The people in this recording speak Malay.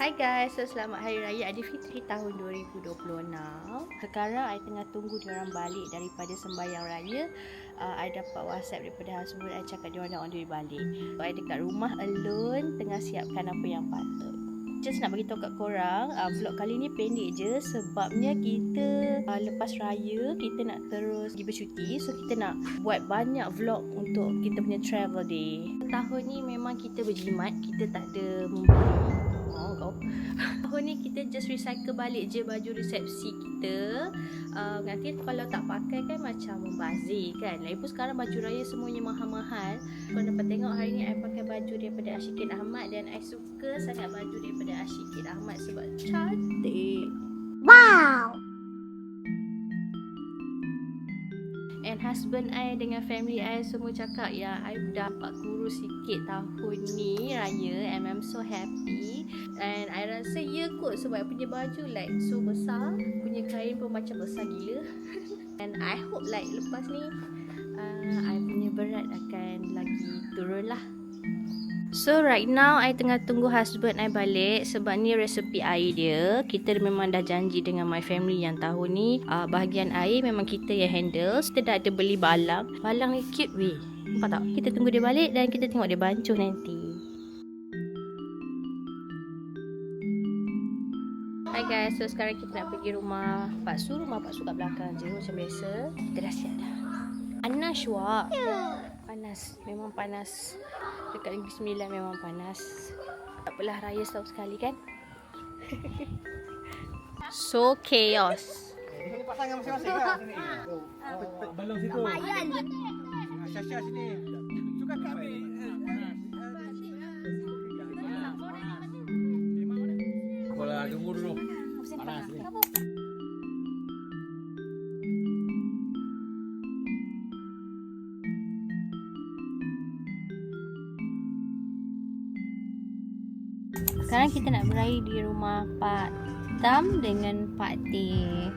Hai guys, so selamat Hari Raya Aidilfitri tahun 2026. Sekarang I tengah tunggu diorang balik daripada sembahyang raya. I dapat WhatsApp daripada husband I cakap diorang nak on the way balik. So I dekat rumah alone tengah siapkan apa yang patut. Just nak beritahu kat korang, vlog kali ni pendek je sebabnya kita lepas raya kita nak terus pergi bercuti. So kita nak buat banyak vlog untuk kita punya travel day. Tahun ni memang kita berjimat, kita tak ada membeli. Tahun ni kita just recycle balik je baju resepsi kita. Nanti kalau tak pakai kan macam membazir kan. Lagipun sekarang baju raya semuanya mahal-mahal. Kau dapat tengok hari ni I pakai baju daripada Ashikin Ahmad dan I suka sangat baju daripada Ashikin Ahmad sebab cantik. Wow! And husband I dengan family I semua cakap ya I dapat kurus sikit tahun ni raya and I'm so happy. And I rasa ya kot sebab I punya baju like so besar, punya kain pun macam besar gila. And I hope like lepas ni I punya berat akan lagi turun lah. So right now I tengah tunggu husband I balik sebab ni resepi air dia. Kita memang dah janji dengan my family yang tahun ni bahagian air memang kita yang handle. Kita dah ada beli balang. Balang ni cute weh. Nampak tak? Kita tunggu dia balik dan kita tengok dia bancuh nanti. Hai guys, so sekarang kita nak pergi rumah Pak Su. Rumah Pak Su kat belakang je macam biasa. Kita dah siap dah. Panas wak. Panas, memang panas. Dekat Negeri Sembilan memang panas. Tak apalah, raya setahun sekali kan. So chaos. Sini pasang masing-masing lah sini. Balong situ. Lumayan. Syasha sini. Juga kami. Bola tunggu dulu. Panas ni. Sekarang kita nak beraya di rumah Pak Tam dengan Pak Teh.